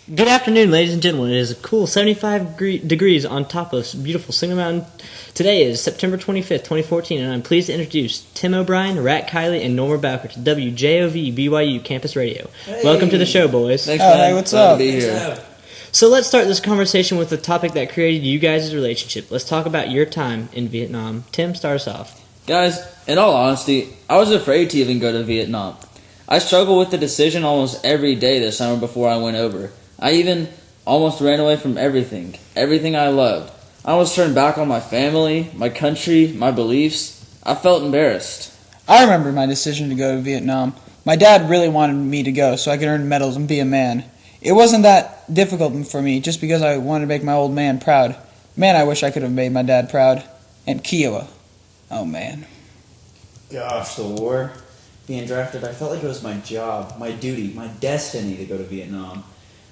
Good afternoon, ladies and gentlemen. It is a cool 75 degrees on top of beautiful Single Mountain. Today is September 25th, 2014, and I'm pleased to introduce Tim O'Brien, Rat Kiley, and Norma Bowker to WJOV BYU Campus Radio. Hey. Welcome to the show, boys. Thanks, man. Hey, what's Glad up? to be here. So let's start this conversation with the topic that created you guys' relationship. Let's talk about your time in Vietnam. Tim, start us off. Guys, in all honesty, I was afraid to even go to Vietnam. I struggled with the decision almost every day this summer before I went over. I even almost ran away from everything I loved. I almost turned back on my family, my country, my beliefs. I felt embarrassed. I remember my decision to go to Vietnam. My dad really wanted me to go so I could earn medals and be a man. It wasn't that difficult for me just because I wanted to make my old man proud. Man, I wish I could have made my dad proud. And Kiowa. Oh, man. Gosh, the war. Being drafted, I felt like it was my job, my duty, my destiny to go to Vietnam.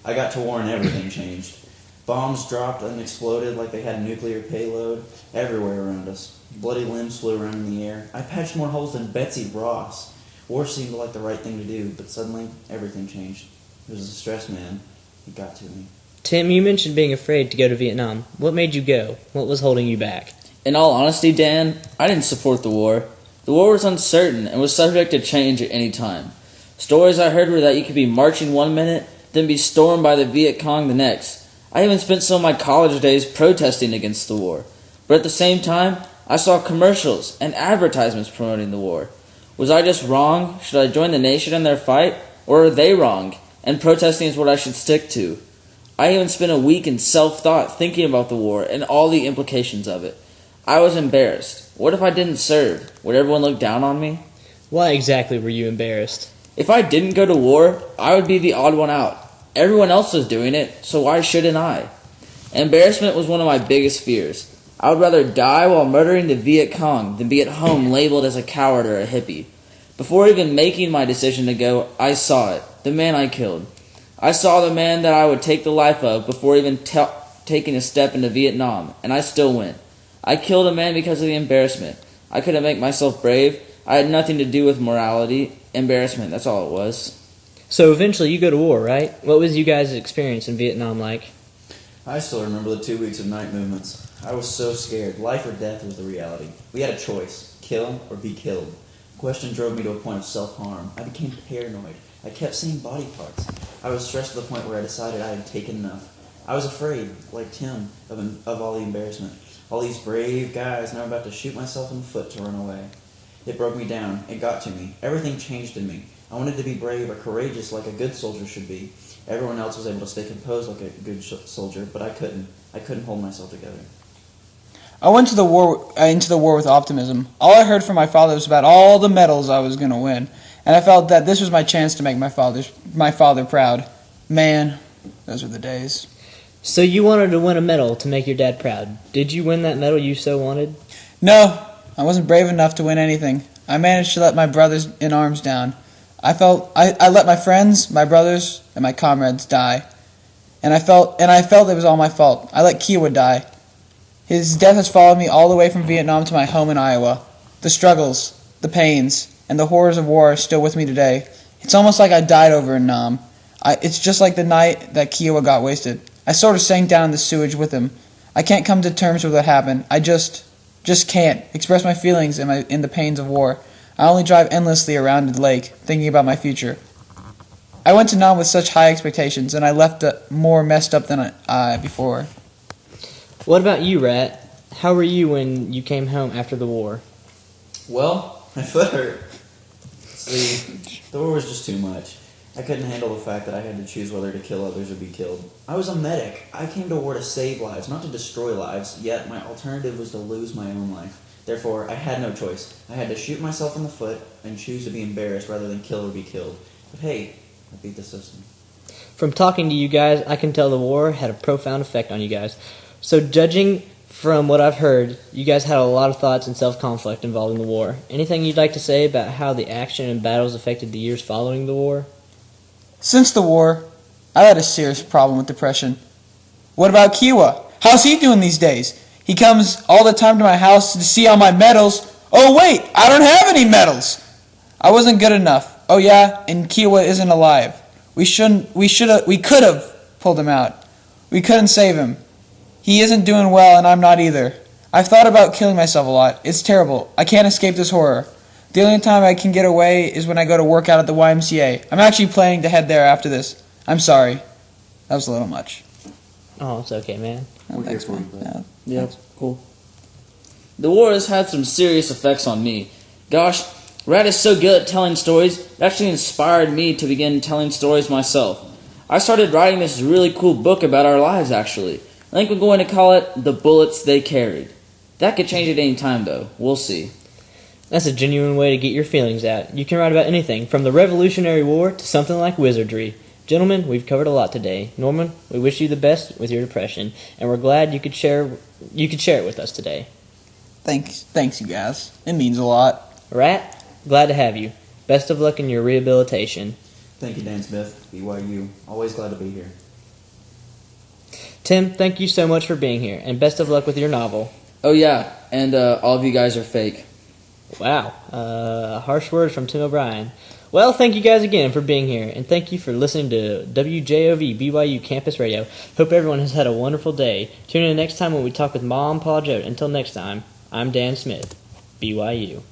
I got to war and everything changed. Bombs dropped and exploded like they had a nuclear payload everywhere around us. Bloody limbs flew around in the air. I patched more holes than Betsy Ross. War seemed like the right thing to do, but suddenly everything changed. It was the stress, man. It got to me. Tim, you mentioned being afraid to go to Vietnam. What made you go? What was holding you back? In all honesty, Dan, I didn't support the war. The war was uncertain and was subject to change at any time. Stories I heard were that you could be marching one minute, then be stormed by the Viet Cong the next. I even spent some of my college days protesting against the war. But at the same time, I saw commercials and advertisements promoting the war. Was I just wrong? Should I join the nation in their fight? Or are they wrong? And protesting is what I should stick to. I even spent a week in self-thought thinking about the war and all the implications of it. I was embarrassed. What if I didn't serve? Would everyone look down on me? Why exactly were you embarrassed? If I didn't go to war, I would be the odd one out. Everyone else was doing it, so why shouldn't I? Embarrassment was one of my biggest fears. I would rather die while murdering the Viet Cong than be at home labeled as a coward or a hippie. Before even making my decision to go, I saw it. The man I killed. I saw the man that I would take the life of before even taking a step into Vietnam, and I still went. I killed a man because of the embarrassment. I couldn't make myself brave. I had nothing to do with morality. Embarrassment, that's all it was. So eventually you go to war, right? What was you guys' experience in Vietnam like? I still remember the 2 weeks of night movements. I was so scared. Life or death was the reality. We had a choice. Kill or be killed. The question drove me to a point of self-harm. I became paranoid. I kept seeing body parts. I was stressed to the point where I decided I had taken enough. I was afraid, like Tim, of all the embarrassment. All these brave guys, and I'm about to shoot myself in the foot to run away. It broke me down. It got to me. Everything changed in me. I wanted to be brave or courageous like a good soldier should be. Everyone else was able to stay composed like a good soldier, but I couldn't. I couldn't hold myself together. I went to the war into the war with optimism. All I heard from my father was about all the medals I was going to win, and I felt that this was my chance to make my father proud. Man, those were the days. So you wanted to win a medal to make your dad proud. Did you win that medal you so wanted? No, I wasn't brave enough to win anything. I managed to let my brothers in arms down. I let my friends, my brothers, and my comrades die. And I felt it was all my fault. I let Kiowa die. His death has followed me all the way from Vietnam to my home in Iowa. The struggles, the pains, and the horrors of war are still with me today. It's almost like I died over in Nam. It's just like the night that Kiowa got wasted. I sort of sank down in the sewage with him. I can't come to terms with what happened. I just can't express my feelings in the pains of war. I only drive endlessly around the lake, thinking about my future. I went to Nam with such high expectations, and I left more messed up than before. What about you, Rat? How were you when you came home after the war? Well, my foot hurt. See, the war was just too much. I couldn't handle the fact that I had to choose whether to kill others or be killed. I was a medic. I came to war to save lives, not to destroy lives, yet my alternative was to lose my own life. Therefore, I had no choice. I had to shoot myself in the foot and choose to be embarrassed rather than kill or be killed. But hey, I beat the system. From talking to you guys, I can tell the war had a profound effect on you guys. So judging from what I've heard, you guys had a lot of thoughts and self-conflict involving the war. Anything you'd like to say about how the action and battles affected the years following the war? Since the war, I had a serious problem with depression. What about Kiowa? How's he doing these days? He comes all the time to my house to see all my medals. Oh wait, I don't have any medals. I wasn't good enough. Oh yeah, and Kiowa isn't alive. We could have pulled him out. We couldn't save him. He isn't doing well, and I'm not either. I've thought about killing myself a lot. It's terrible. I can't escape this horror. The only time I can get away is when I go to work out at the YMCA. I'm actually planning to head there after this. I'm sorry. That was a little much. Oh, it's okay, man. Oh, thanks, man. Yeah, cool. The war has had some serious effects on me. Gosh, Rat is so good at telling stories, it actually inspired me to begin telling stories myself. I started writing this really cool book about our lives, actually. I think I'm going to call it The Bullets They Carried. That could change at any time, though. We'll see. That's a genuine way to get your feelings out. You can write about anything, from the Revolutionary War to something like wizardry. Gentlemen, we've covered a lot today. Norman, we wish you the best with your depression, and we're glad you could share it with us today. Thanks, you guys. It means a lot. Rat, glad to have you. Best of luck in your rehabilitation. Thank you, Dan Smith, BYU. Always glad to be here. Tim, thank you so much for being here, and best of luck with your novel. Oh, yeah, and all of you guys are fake. Wow, harsh words from Tim O'Brien. Well, thank you guys again for being here, and thank you for listening to WJOV BYU Campus Radio. Hope everyone has had a wonderful day. Tune in next time when we talk with Mom, Pa, Joe. Until next time, I'm Dan Smith, BYU.